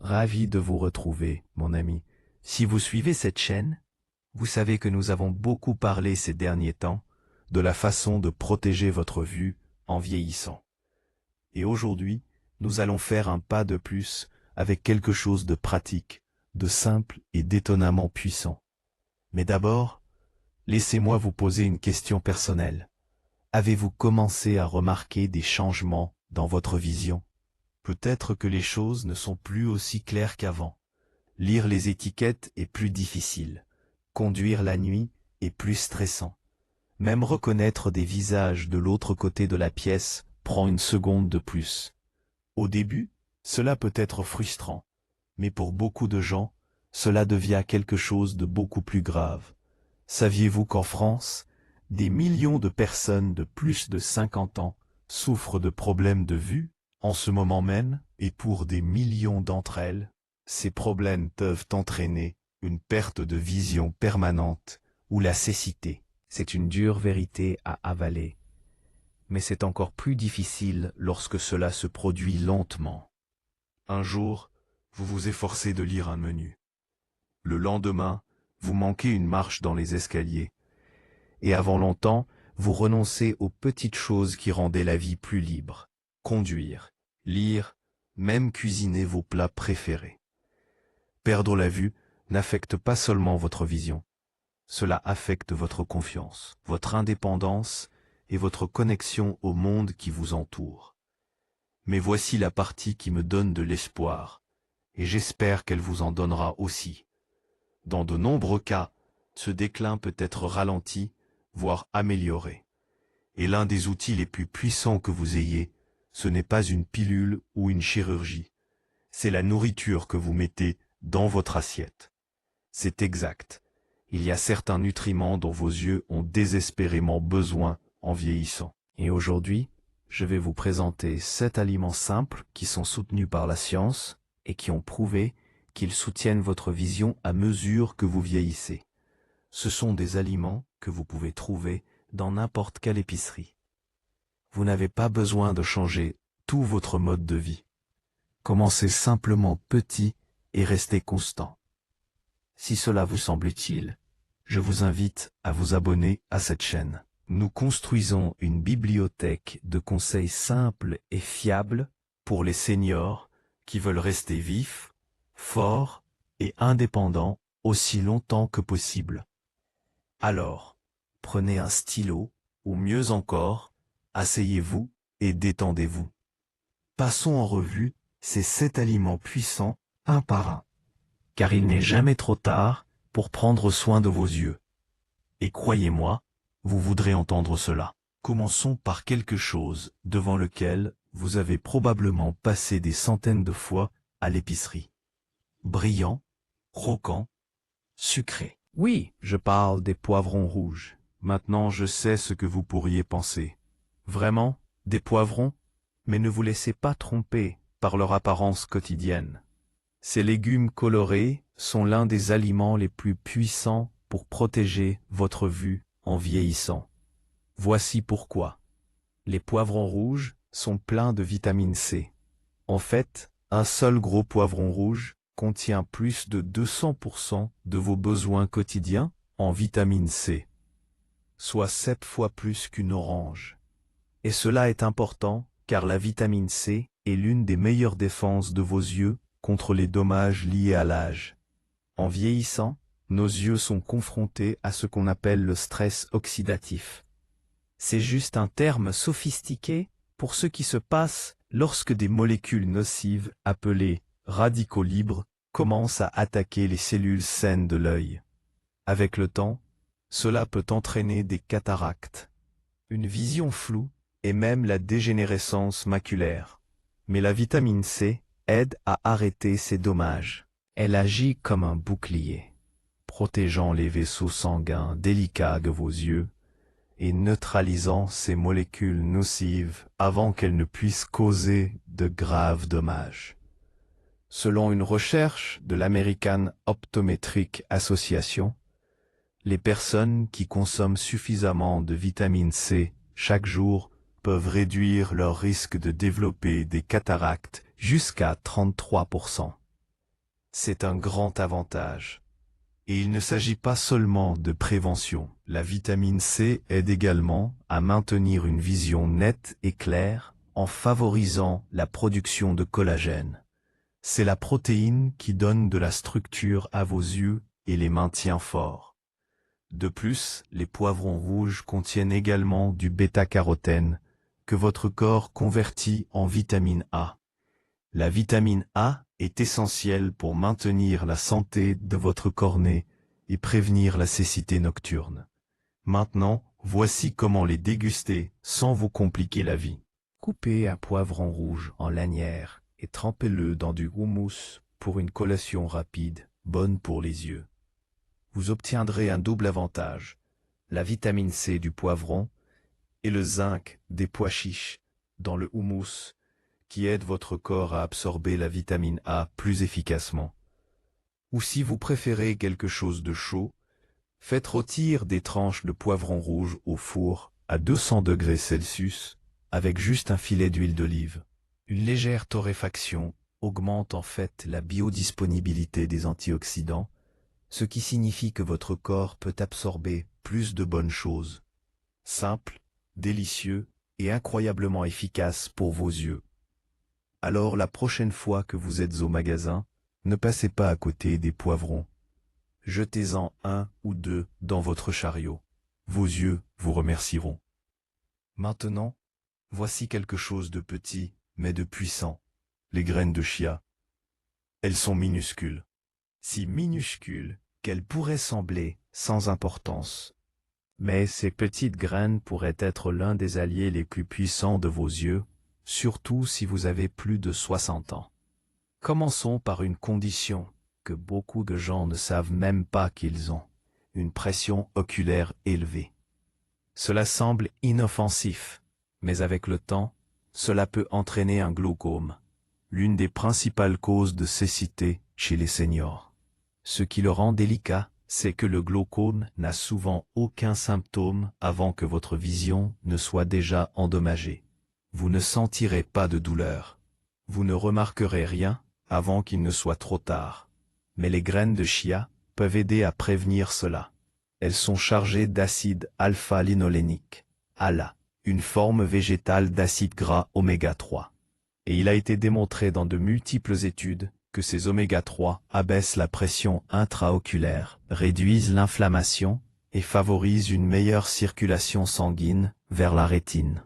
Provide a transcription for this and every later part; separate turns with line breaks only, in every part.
Ravi de vous retrouver, mon ami. Si vous suivez cette chaîne, vous savez que nous avons beaucoup parlé ces derniers temps de la façon de protéger votre vue en vieillissant. Et aujourd'hui, nous allons faire un pas de plus avec quelque chose de pratique, de simple et d'étonnamment puissant. Mais d'abord, laissez-moi vous poser une question personnelle. Avez-vous commencé à remarquer des changements dans votre vision? Peut-être que les choses ne sont plus aussi claires qu'avant. Lire les étiquettes est plus difficile. Conduire la nuit est plus stressant. Même reconnaître des visages de l'autre côté de la pièce prend une seconde de plus. Au début, cela peut être frustrant, mais pour beaucoup de gens, cela devient quelque chose de beaucoup plus grave. Saviez-vous qu'en France, des millions de personnes de plus de 50 ans souffrent de problèmes de vue en ce moment même, et pour des millions d'entre elles, ces problèmes peuvent entraîner une perte de vision permanente ou la cécité. C'est une dure vérité à avaler. Mais c'est encore plus difficile lorsque cela se produit lentement. Un jour, vous vous efforcez de lire un menu. Le lendemain, vous manquez une marche dans les escaliers. Et avant longtemps, vous renoncez aux petites choses qui rendaient la vie plus libre. Conduire, lire, même cuisiner vos plats préférés. Perdre la vue n'affecte pas seulement votre vision. Cela affecte votre confiance, votre indépendance et votre connexion au monde qui vous entoure. Mais voici la partie qui me donne de l'espoir, et j'espère qu'elle vous en donnera aussi. Dans de nombreux cas, ce déclin peut être ralenti, voire amélioré. Et l'un des outils les plus puissants que vous ayez, ce n'est pas une pilule ou une chirurgie. C'est la nourriture que vous mettez dans votre assiette. C'est exact. Il y a certains nutriments dont vos yeux ont désespérément besoin en vieillissant. Et aujourd'hui, je vais vous présenter 7 aliments simples qui sont soutenus par la science et qui ont prouvé qu'ils soutiennent votre vision à mesure que vous vieillissez. Ce sont des aliments que vous pouvez trouver dans n'importe quelle épicerie. Vous n'avez pas besoin de changer tout votre mode de vie. Commencez simplement petit et restez constant. Si cela vous semble utile, je vous invite à vous abonner à cette chaîne. Nous construisons une bibliothèque de conseils simples et fiables pour les seniors qui veulent rester vifs, forts et indépendants aussi longtemps que possible. Alors, prenez un stylo, ou mieux encore, asseyez-vous et détendez-vous. Passons en revue ces 7 aliments puissants, un par un. Car il n'est jamais trop tard pour prendre soin de vos yeux. Et croyez-moi, vous voudrez entendre cela. Commençons par quelque chose devant lequel vous avez probablement passé des centaines de fois à l'épicerie. Brillant, croquant, sucré. Oui, je parle des poivrons rouges. Maintenant je sais ce que vous pourriez penser. Vraiment, des poivrons? Mais ne vous laissez pas tromper par leur apparence quotidienne. Ces légumes colorés sont l'un des aliments les plus puissants pour protéger votre vue en vieillissant. Voici pourquoi. Les poivrons rouges sont pleins de vitamine C. En fait, un seul gros poivron rouge contient plus de 200% de vos besoins quotidiens en vitamine C, soit 7 fois plus qu'une orange. Et cela est important car la vitamine C est l'une des meilleures défenses de vos yeux contre les dommages liés à l'âge. En vieillissant, nos yeux sont confrontés à ce qu'on appelle le stress oxydatif. C'est juste un terme sophistiqué pour ce qui se passe lorsque des molécules nocives appelées radicaux libres commencent à attaquer les cellules saines de l'œil. Avec le temps, cela peut entraîner des cataractes, une vision floue et même la dégénérescence maculaire. Mais la vitamine C aide à arrêter ces dommages. Elle agit comme un bouclier, protégeant les vaisseaux sanguins délicats de vos yeux et neutralisant ces molécules nocives avant qu'elles ne puissent causer de graves dommages. Selon une recherche de l'American Optometric Association, les personnes qui consomment suffisamment de vitamine C chaque jour peuvent réduire leur risque de développer des cataractes jusqu'à 33%. C'est un grand avantage. Et il ne s'agit pas seulement de prévention. La vitamine C aide également à maintenir une vision nette et claire en favorisant la production de collagène. C'est la protéine qui donne de la structure à vos yeux et les maintient forts. De plus, les poivrons rouges contiennent également du bêta-carotène que votre corps convertit en vitamine A. La vitamine A est essentielle pour maintenir la santé de votre cornée et prévenir la cécité nocturne. Maintenant, voici comment les déguster sans vous compliquer la vie. Coupez un poivron rouge en lanières et trempez-le dans du houmous pour une collation rapide, bonne pour les yeux. Vous obtiendrez un double avantage, la vitamine C du poivron et le zinc des pois chiches dans le houmous qui aide votre corps à absorber la vitamine A plus efficacement. Ou si vous préférez quelque chose de chaud, faites rôtir des tranches de poivron rouge au four à 200 degrés Celsius avec juste un filet d'huile d'olive. Une légère torréfaction augmente en fait la biodisponibilité des antioxydants, ce qui signifie que votre corps peut absorber plus de bonnes choses. Simple, délicieux et incroyablement efficace pour vos yeux. Alors la prochaine fois que vous êtes au magasin, ne passez pas à côté des poivrons. Jetez-en un ou deux dans votre chariot. Vos yeux vous remercieront. Maintenant, voici quelque chose de petit, mais de puissant. Les graines de chia. Elles sont minuscules. Si minuscules qu'elles pourraient sembler sans importance. Mais ces petites graines pourraient être l'un des alliés les plus puissants de vos yeux, surtout si vous avez plus de 60 ans. Commençons par une condition que beaucoup de gens ne savent même pas qu'ils ont, une pression oculaire élevée. Cela semble inoffensif, mais avec le temps, cela peut entraîner un glaucome, l'une des principales causes de cécité chez les seniors. Ce qui le rend délicat, c'est que le glaucome n'a souvent aucun symptôme avant que votre vision ne soit déjà endommagée. Vous ne sentirez pas de douleur. Vous ne remarquerez rien avant qu'il ne soit trop tard. Mais les graines de chia peuvent aider à prévenir cela. Elles sont chargées d'acide alpha-linolénique, ALA, une forme végétale d'acide gras oméga 3. Et il a été démontré dans de multiples études que ces oméga 3 abaissent la pression intraoculaire, réduisent l'inflammation et favorisent une meilleure circulation sanguine vers la rétine.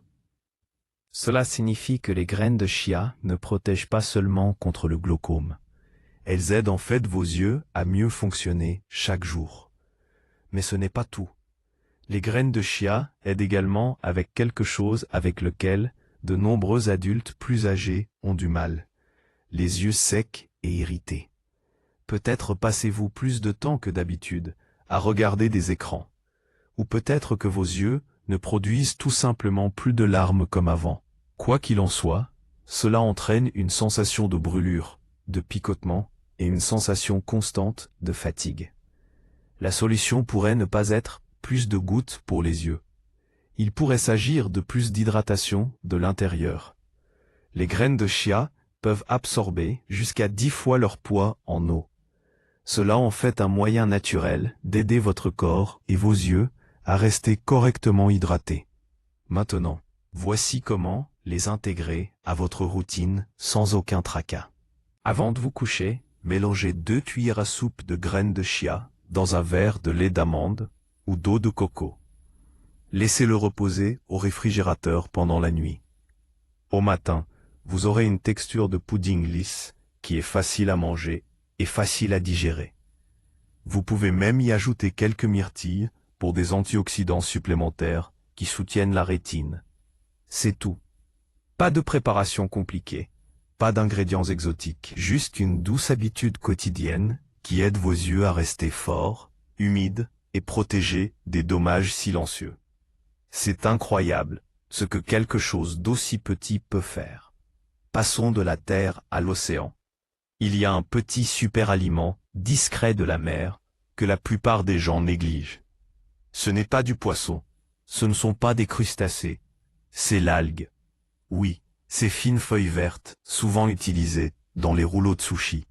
Cela signifie que les graines de chia ne protègent pas seulement contre le glaucome. Elles aident en fait vos yeux à mieux fonctionner chaque jour. Mais ce n'est pas tout. Les graines de chia aident également avec quelque chose avec lequel de nombreux adultes plus âgés ont du mal. Les yeux secs et irrités. Peut-être passez-vous plus de temps que d'habitude à regarder des écrans. Ou peut-être que vos yeux ne produisent tout simplement plus de larmes comme avant. Quoi qu'il en soit, cela entraîne une sensation de brûlure, de picotement et une sensation constante de fatigue. La solution pourrait ne pas être plus de gouttes pour les yeux. Il pourrait s'agir de plus d'hydratation de l'intérieur. Les graines de chia peuvent absorber jusqu'à 10 fois leur poids en eau. Cela en fait un moyen naturel d'aider votre corps et vos yeux à rester correctement hydratés. Maintenant, voici comment les intégrer à votre routine sans aucun tracas. Avant de vous coucher, mélangez 2 cuillères à soupe de graines de chia dans un verre de lait d'amande ou d'eau de coco. Laissez-le reposer au réfrigérateur pendant la nuit. Au matin, vous aurez une texture de pudding lisse qui est facile à manger et facile à digérer. Vous pouvez même y ajouter quelques myrtilles pour des antioxydants supplémentaires qui soutiennent la rétine. C'est tout. Pas de préparation compliquée, pas d'ingrédients exotiques, juste une douce habitude quotidienne qui aide vos yeux à rester forts, humides et protégés des dommages silencieux. C'est incroyable ce que quelque chose d'aussi petit peut faire. Passons de la terre à l'océan. Il y a un petit super-aliment discret de la mer que la plupart des gens négligent. Ce n'est pas du poisson, ce ne sont pas des crustacés, c'est l'algue. Oui, ces fines feuilles vertes, souvent utilisées dans les rouleaux de sushi.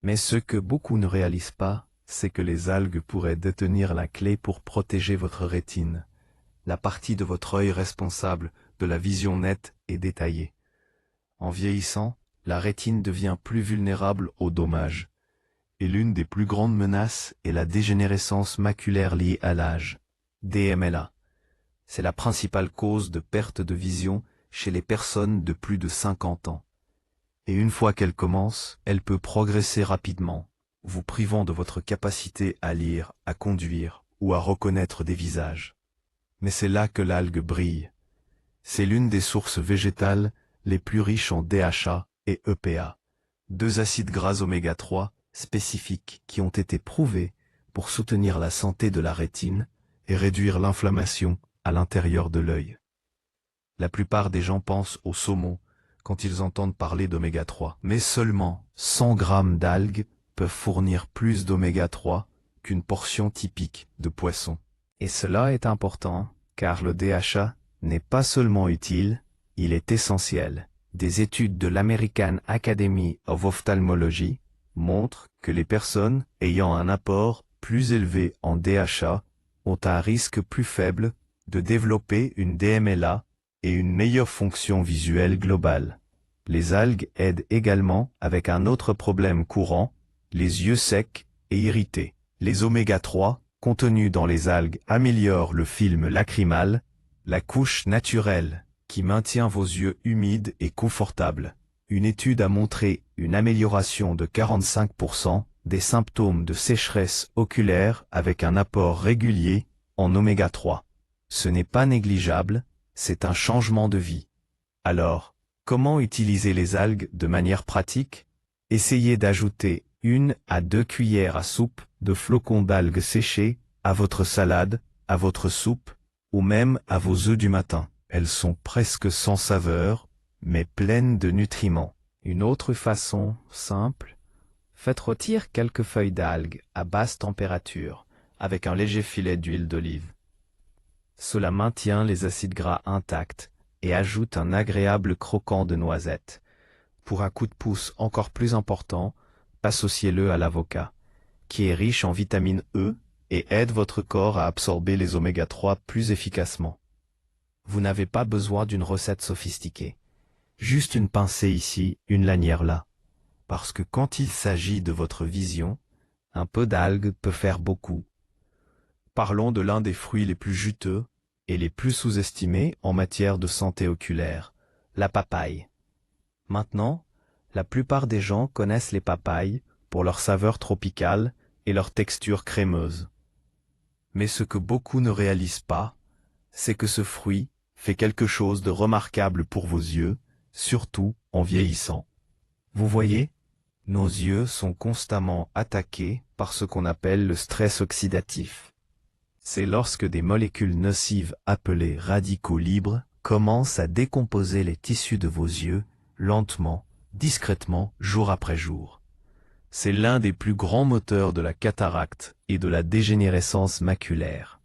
Mais ce que beaucoup ne réalisent pas, c'est que les algues pourraient détenir la clé pour protéger votre rétine, la partie de votre œil responsable de la vision nette et détaillée. En vieillissant, la rétine devient plus vulnérable aux dommages. Et l'une des plus grandes menaces est la dégénérescence maculaire liée à l'âge, DMLA. C'est la principale cause de perte de vision chez les personnes de plus de 50 ans. Et une fois qu'elle commence, elle peut progresser rapidement, vous privant de votre capacité à lire, à conduire ou à reconnaître des visages. Mais c'est là que l'algue brille. C'est l'une des sources végétales les plus riches en DHA et EPA, deux acides gras oméga 3 spécifiques qui ont été prouvés pour soutenir la santé de la rétine et réduire l'inflammation à l'intérieur de l'œil. La plupart des gens pensent au saumon quand ils entendent parler d'oméga 3, mais seulement 100 grammes d'algues peuvent fournir plus d'oméga 3 qu'une portion typique de poisson. Et cela est important, car le DHA n'est pas seulement utile, il est essentiel. Des études de l'American Academy of Ophthalmology montrent que les personnes ayant un apport plus élevé en DHA ont un risque plus faible de développer une DMLA et une meilleure fonction visuelle globale. Les algues aident également avec un autre problème courant, les yeux secs et irrités. Les oméga 3 contenus dans les algues améliorent le film lacrymal, la couche naturelle qui maintient vos yeux humides et confortables. Une étude a montré une amélioration de 45% des symptômes de sécheresse oculaire avec un apport régulier en oméga 3. Ce n'est pas négligeable, c'est un changement de vie. Alors, comment utiliser les algues de manière pratique? Essayez d'ajouter 1 à 2 cuillères à soupe de flocons d'algues séchés à votre salade, à votre soupe, ou même à vos œufs du matin. Elles sont presque sans saveur, mais pleines de nutriments. Une autre façon simple, faites rôtir quelques feuilles d'algues à basse température, avec un léger filet d'huile d'olive. Cela maintient les acides gras intacts et ajoute un agréable croquant de noisettes. Pour un coup de pouce encore plus important, associez-le à l'avocat, qui est riche en vitamine E et aide votre corps à absorber les oméga 3 plus efficacement. Vous n'avez pas besoin d'une recette sophistiquée. Juste une pincée ici, une lanière là. Parce que quand il s'agit de votre vision, un peu d'algues peut faire beaucoup. Parlons de l'un des fruits les plus juteux et les plus sous-estimés en matière de santé oculaire, la papaye. Maintenant, la plupart des gens connaissent les papayes pour leur saveur tropicale et leur texture crémeuse. Mais ce que beaucoup ne réalisent pas, c'est que ce fruit fait quelque chose de remarquable pour vos yeux, surtout en vieillissant. Vous voyez, nos yeux sont constamment attaqués par ce qu'on appelle le stress oxydatif. C'est lorsque des molécules nocives appelées radicaux libres commencent à décomposer les tissus de vos yeux, lentement, discrètement, jour après jour. C'est l'un des plus grands moteurs de la cataracte et de la dégénérescence maculaire.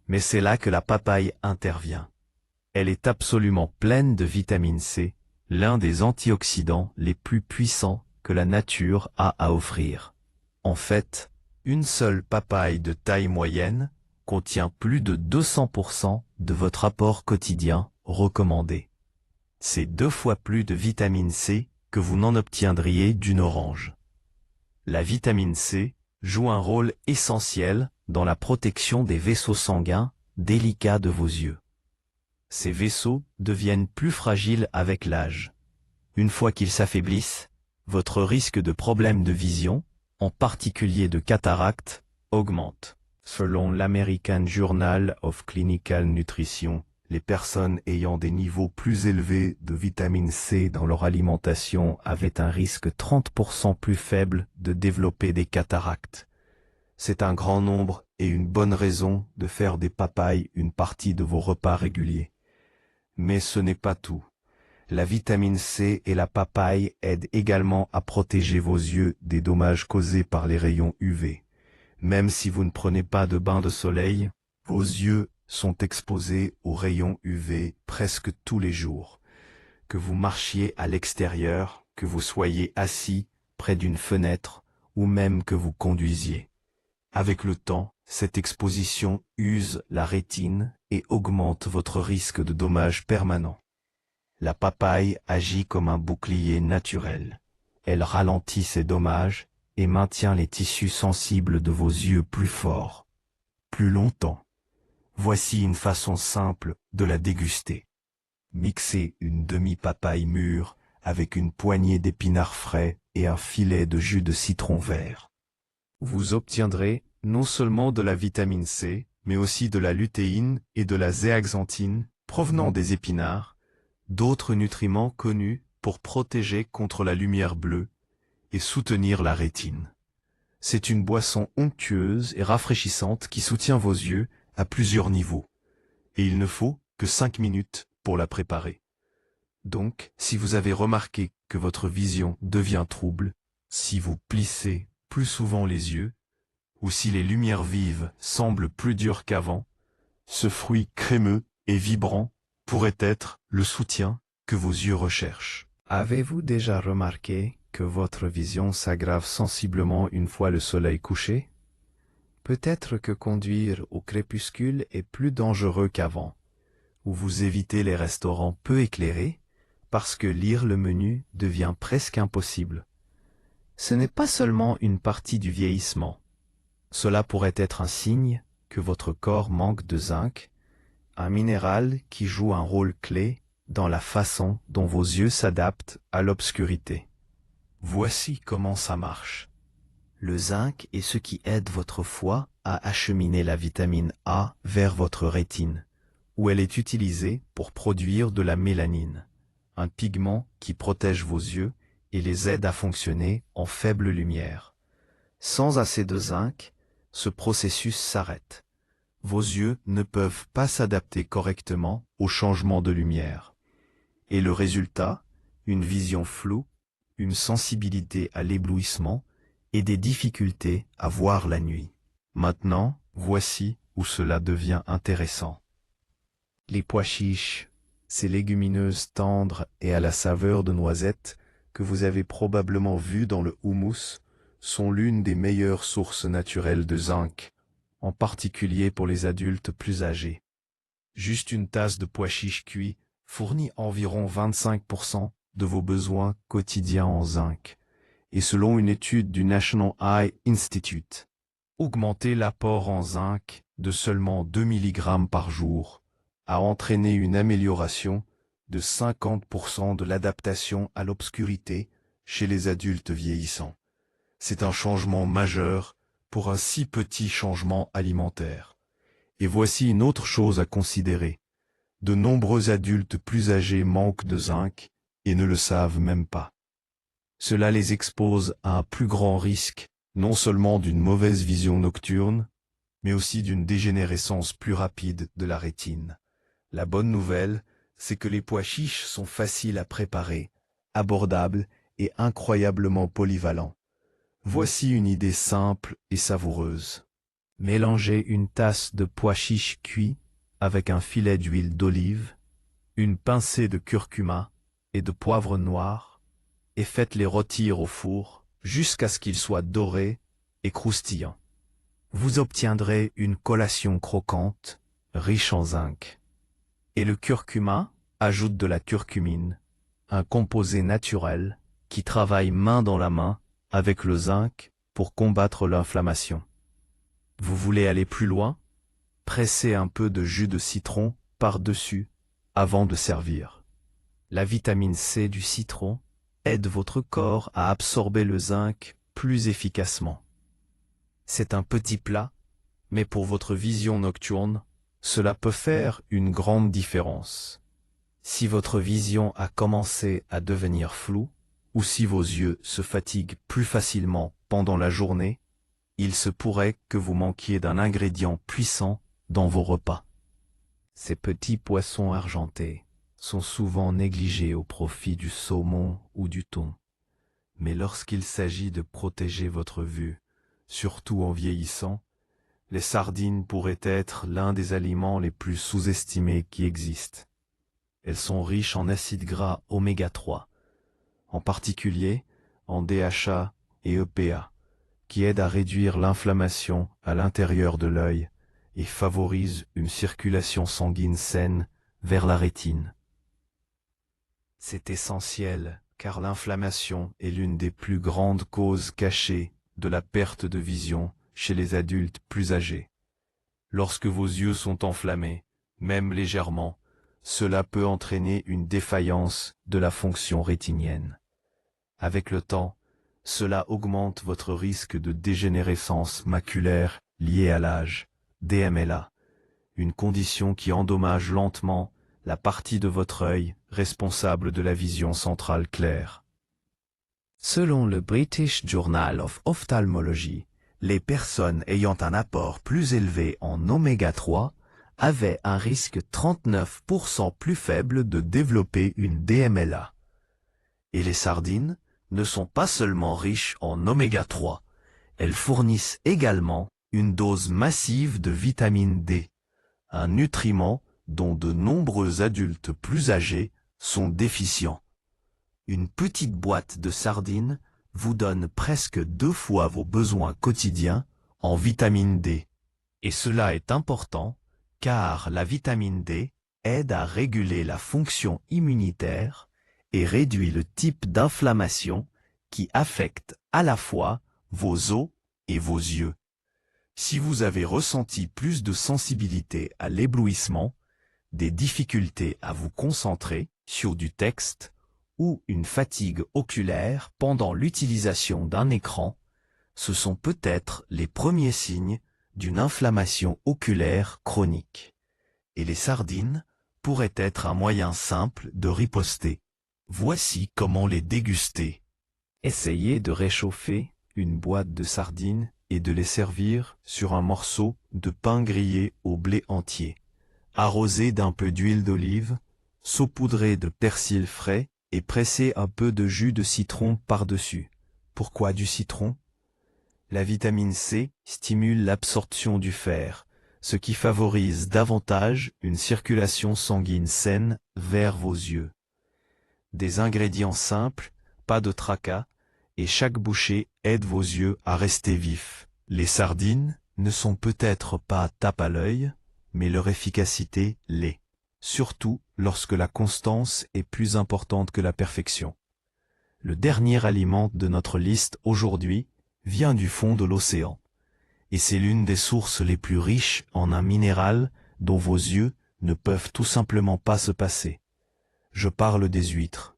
Mais c'est là que la papaye intervient. Elle est absolument pleine de vitamine C, l'un des antioxydants les plus puissants que la nature a à offrir. En fait, une seule papaye de taille moyenne contient plus de 200% de votre apport quotidien recommandé. C'est 2 fois plus de vitamine C que vous n'en obtiendriez d'une orange. La vitamine C joue un rôle essentiel dans la protection des vaisseaux sanguins délicats de vos yeux. Ces vaisseaux deviennent plus fragiles avec l'âge. Une fois qu'ils s'affaiblissent, votre risque de problèmes de vision, en particulier de cataracte, augmente. Selon l'American Journal of Clinical Nutrition, les personnes ayant des niveaux plus élevés de vitamine C dans leur alimentation avaient un risque 30% plus faible de développer des cataractes. C'est un grand nombre et une bonne raison de faire des papayes une partie de vos repas réguliers. Mais ce n'est pas tout. La vitamine C et la papaye aident également à protéger vos yeux des dommages causés par les rayons UV. Même si vous ne prenez pas de bain de soleil, vos yeux sont exposés aux rayons UV presque tous les jours. Que vous marchiez à l'extérieur, que vous soyez assis près d'une fenêtre ou même que vous conduisiez. Avec le temps, cette exposition use la rétine et augmente votre risque de dommages permanents. La papaye agit comme un bouclier naturel. Elle ralentit ces dommages et maintient les tissus sensibles de vos yeux plus forts, plus longtemps. Voici une façon simple de la déguster. Mixez une demi-papaye mûre avec une poignée d'épinards frais et un filet de jus de citron vert. Vous obtiendrez non seulement de la vitamine C, mais aussi de la lutéine et de la zéaxanthine provenant des épinards, d'autres nutriments connus pour protéger contre la lumière bleue et soutenir la rétine. C'est une boisson onctueuse et rafraîchissante qui soutient vos yeux à plusieurs niveaux. Et il ne faut que 5 minutes pour la préparer. Donc, si vous avez remarqué que votre vision devient trouble, si vous plissez plus souvent les yeux, ou si les lumières vives semblent plus dures qu'avant, ce fruit crémeux et vibrant pourrait être le soutien que vos yeux recherchent. Avez-vous déjà remarqué que votre vision s'aggrave sensiblement une fois le soleil couché? Peut-être que conduire au crépuscule est plus dangereux qu'avant, ou vous évitez les restaurants peu éclairés, parce que lire le menu devient presque impossible. Ce n'est pas seulement une partie du vieillissement. Cela pourrait être un signe que votre corps manque de zinc, un minéral qui joue un rôle clé dans la façon dont vos yeux s'adaptent à l'obscurité. Voici comment ça marche. Le zinc est ce qui aide votre foie à acheminer la vitamine A vers votre rétine, où elle est utilisée pour produire de la mélanine, un pigment qui protège vos yeux et les aide à fonctionner en faible lumière. Sans assez de zinc, ce processus s'arrête. Vos yeux ne peuvent pas s'adapter correctement au changement de lumière. Et le résultat, une vision floue, une sensibilité à l'éblouissement et des difficultés à voir la nuit. Maintenant, voici où cela devient intéressant. Les pois chiches, ces légumineuses tendres et à la saveur de noisettes que vous avez probablement vues dans le houmous, sont l'une des meilleures sources naturelles de zinc, en particulier pour les adultes plus âgés. Juste une tasse de pois chiches cuits fournit environ 25% de vos besoins quotidiens en zinc, et selon une étude du National Eye Institute, augmenter l'apport en zinc de seulement 2 mg par jour a entraîné une amélioration de 50% de l'adaptation à l'obscurité chez les adultes vieillissants. C'est un changement majeur pour un si petit changement alimentaire. Et voici une autre chose à considérer. De nombreux adultes plus âgés manquent de zinc et ne le savent même pas. Cela les expose à un plus grand risque, non seulement d'une mauvaise vision nocturne, mais aussi d'une dégénérescence plus rapide de la rétine. La bonne nouvelle, c'est que les pois chiches sont faciles à préparer, abordables et incroyablement polyvalents. Voici une idée simple et savoureuse. Mélangez une tasse de pois chiches cuits avec un filet d'huile d'olive, une pincée de curcuma et de poivre noir, et faites-les rôtir au four jusqu'à ce qu'ils soient dorés et croustillants. Vous obtiendrez une collation croquante, riche en zinc. Et le curcuma ajoute de la curcumine, un composé naturel qui travaille main dans la main avec le zinc pour combattre l'inflammation. Vous voulez aller plus loin? Pressez un peu de jus de citron par-dessus avant de servir. La vitamine C du citron aide votre corps à absorber le zinc plus efficacement. C'est un petit plat, mais pour votre vision nocturne, cela peut faire une grande différence. Si votre vision a commencé à devenir floue, ou si vos yeux se fatiguent plus facilement pendant la journée, il se pourrait que vous manquiez d'un ingrédient puissant dans vos repas. Ces petits poissons argentés sont souvent négligés au profit du saumon ou du thon. Mais lorsqu'il s'agit de protéger votre vue, surtout en vieillissant, les sardines pourraient être l'un des aliments les plus sous-estimés qui existent. Elles sont riches en acides gras oméga 3, en particulier en DHA et EPA, qui aide à réduire l'inflammation à l'intérieur de l'œil et favorise une circulation sanguine saine vers la rétine. C'est essentiel car l'inflammation est l'une des plus grandes causes cachées de la perte de vision chez les adultes plus âgés. Lorsque vos yeux sont enflammés, même légèrement, cela peut entraîner une défaillance de la fonction rétinienne. Avec le temps, cela augmente votre risque de dégénérescence maculaire liée à l'âge, DMLA, une condition qui endommage lentement la partie de votre œil responsable de la vision centrale claire. Selon le British Journal of Ophthalmology, les personnes ayant un apport plus élevé en oméga 3 avaient un risque 39% plus faible de développer une DMLA. Et les sardines ne sont pas seulement riches en oméga 3, elles fournissent également une dose massive de vitamine D, un nutriment dont de nombreux adultes plus âgés sont déficients. Une petite boîte de sardines vous donne presque 2 fois vos besoins quotidiens en vitamine D. Et cela est important car la vitamine D aide à réguler la fonction immunitaire et réduit le type d'inflammation qui affecte à la fois vos os et vos yeux. Si vous avez ressenti plus de sensibilité à l'éblouissement, des difficultés à vous concentrer sur du texte ou une fatigue oculaire pendant l'utilisation d'un écran, ce sont peut-être les premiers signes d'une inflammation oculaire chronique. Et les sardines pourraient être un moyen simple de riposter. Voici comment les déguster. Essayez de réchauffer une boîte de sardines et de les servir sur un morceau de pain grillé au blé entier. Arrosez d'un peu d'huile d'olive, saupoudrez de persil frais et pressez un peu de jus de citron par-dessus. Pourquoi du citron? La vitamine C stimule l'absorption du fer, ce qui favorise davantage une circulation sanguine saine vers vos yeux. Des ingrédients simples, pas de tracas, et chaque bouchée aide vos yeux à rester vifs. Les sardines ne sont peut-être pas tape à l'œil, mais leur efficacité l'est, surtout lorsque la constance est plus importante que la perfection. Le dernier aliment de notre liste aujourd'hui vient du fond de l'océan, et c'est l'une des sources les plus riches en un minéral dont vos yeux ne peuvent tout simplement pas se passer. Je parle des huîtres.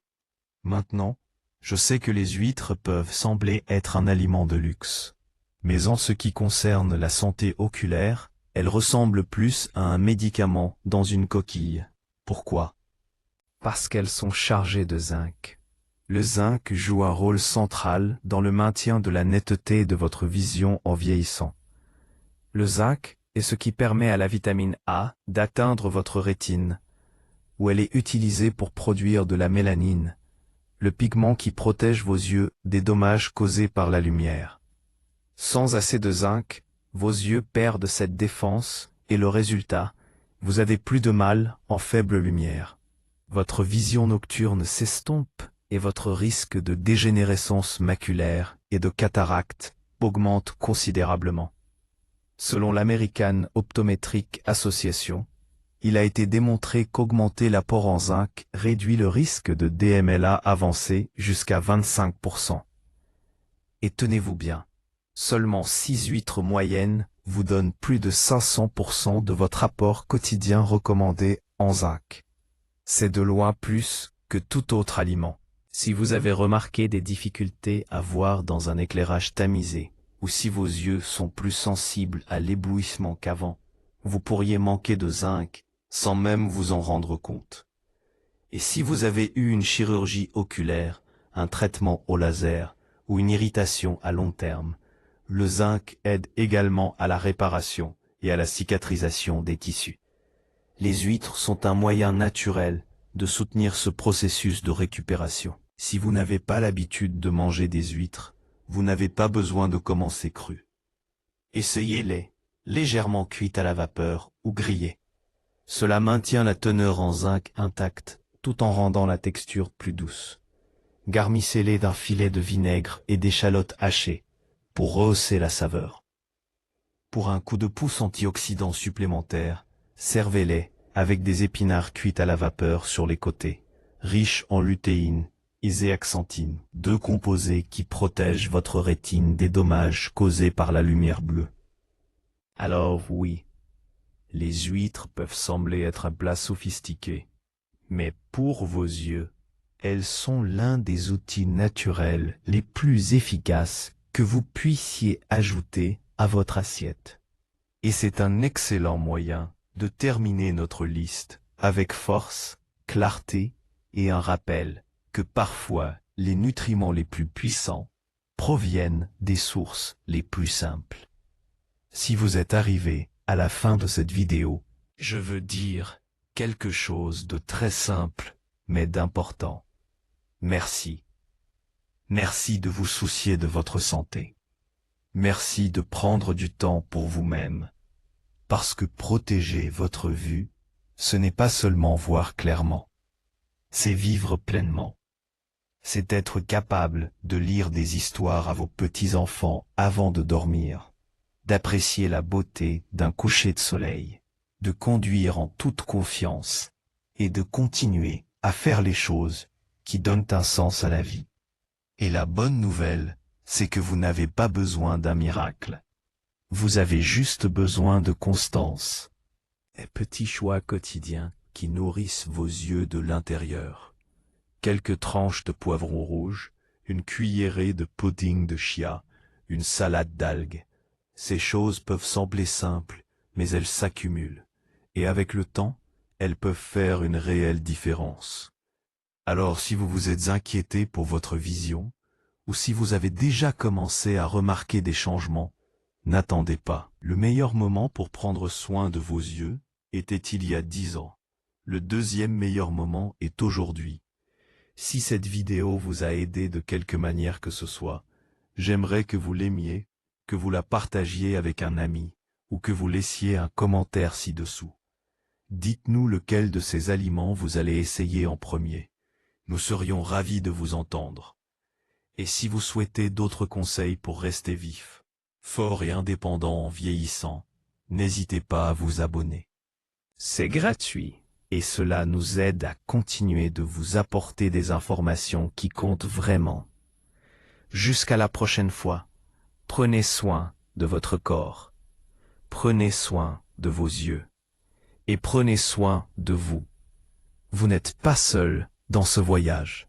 Maintenant, je sais que les huîtres peuvent sembler être un aliment de luxe, mais en ce qui concerne la santé oculaire, elles ressemblent plus à un médicament dans une coquille. Pourquoi? Parce qu'elles sont chargées de zinc. Le zinc joue un rôle central dans le maintien de la netteté de votre vision en vieillissant. Le zinc est ce qui permet à la vitamine A d'atteindre votre rétine, où elle est utilisée pour produire de la mélanine, le pigment qui protège vos yeux des dommages causés par la lumière. Sans assez de zinc, vos yeux perdent cette défense et le résultat, vous avez plus de mal en faible lumière. Votre vision nocturne s'estompe et votre risque de dégénérescence maculaire et de cataracte augmente considérablement. Selon l'American Optometric Association, il a été démontré qu'augmenter l'apport en zinc réduit le risque de DMLA avancé jusqu'à 25%. Et tenez-vous bien, seulement 6 huîtres moyennes vous donnent plus de 500% de votre apport quotidien recommandé en zinc. C'est de loin plus que tout autre aliment. Si vous avez remarqué des difficultés à voir dans un éclairage tamisé, ou si vos yeux sont plus sensibles à l'éblouissement qu'avant, vous pourriez manquer de zinc sans même vous en rendre compte. Et si vous avez eu une chirurgie oculaire, un traitement au laser ou une irritation à long terme, le zinc aide également à la réparation et à la cicatrisation des tissus. Les huîtres sont un moyen naturel de soutenir ce processus de récupération. Si vous n'avez pas l'habitude de manger des huîtres, vous n'avez pas besoin de commencer cru. Essayez-les, légèrement cuites à la vapeur ou grillées. Cela maintient la teneur en zinc intacte, tout en rendant la texture plus douce. Garnissez-les d'un filet de vinaigre et d'échalotes hachées. pour rehausser la saveur. Pour un coup de pouce antioxydant supplémentaire, servez-les avec des épinards cuits à la vapeur sur les côtés, riches en lutéine et zéaxanthine, deux composés qui protègent votre rétine des dommages causés par la lumière bleue. Alors oui, les huîtres peuvent sembler être un plat sophistiqué, mais pour vos yeux, elles sont l'un des outils naturels les plus efficaces que vous puissiez ajouter à votre assiette. Et c'est un excellent moyen de terminer notre liste avec force, clarté et un rappel que parfois les nutriments les plus puissants proviennent des sources les plus simples. Si vous êtes arrivé à la fin de cette vidéo, je veux dire quelque chose de très simple, mais d'important. Merci. Merci de vous soucier de votre santé. Merci de prendre du temps pour vous-même. Parce que protéger votre vue, ce n'est pas seulement voir clairement. C'est vivre pleinement. C'est être capable de lire des histoires à vos petits-enfants avant de dormir, d'apprécier la beauté d'un coucher de soleil, de conduire en toute confiance et de continuer à faire les choses qui donnent un sens à la vie. Et la bonne nouvelle, c'est que vous n'avez pas besoin d'un miracle. Vous avez juste besoin de constance. Des petits choix quotidiens qui nourrissent vos yeux de l'intérieur. Quelques tranches de poivron rouge, une cuillerée de pudding de chia, une salade d'algues. Ces choses peuvent sembler simples, mais elles s'accumulent. Et avec le temps, elles peuvent faire une réelle différence. Alors si vous vous êtes inquiété pour votre vision, ou si vous avez déjà commencé à remarquer des changements, n'attendez pas. Le meilleur moment pour prendre soin de vos yeux était il y a 10 ans. Le deuxième meilleur moment est aujourd'hui. Si cette vidéo vous a aidé de quelque manière que ce soit, j'aimerais que vous l'aimiez, que vous la partagiez avec un ami, ou que vous laissiez un commentaire ci-dessous. Dites-nous lequel de ces aliments vous allez essayer en premier. Nous serions ravis de vous entendre. Et si vous souhaitez d'autres conseils pour rester vif, fort et indépendant en vieillissant, n'hésitez pas à vous abonner. C'est gratuit, et cela nous aide à continuer de vous apporter des informations qui comptent vraiment. Jusqu'à la prochaine fois, prenez soin de votre corps, prenez soin de vos yeux, et prenez soin de vous. Vous n'êtes pas seul dans ce voyage.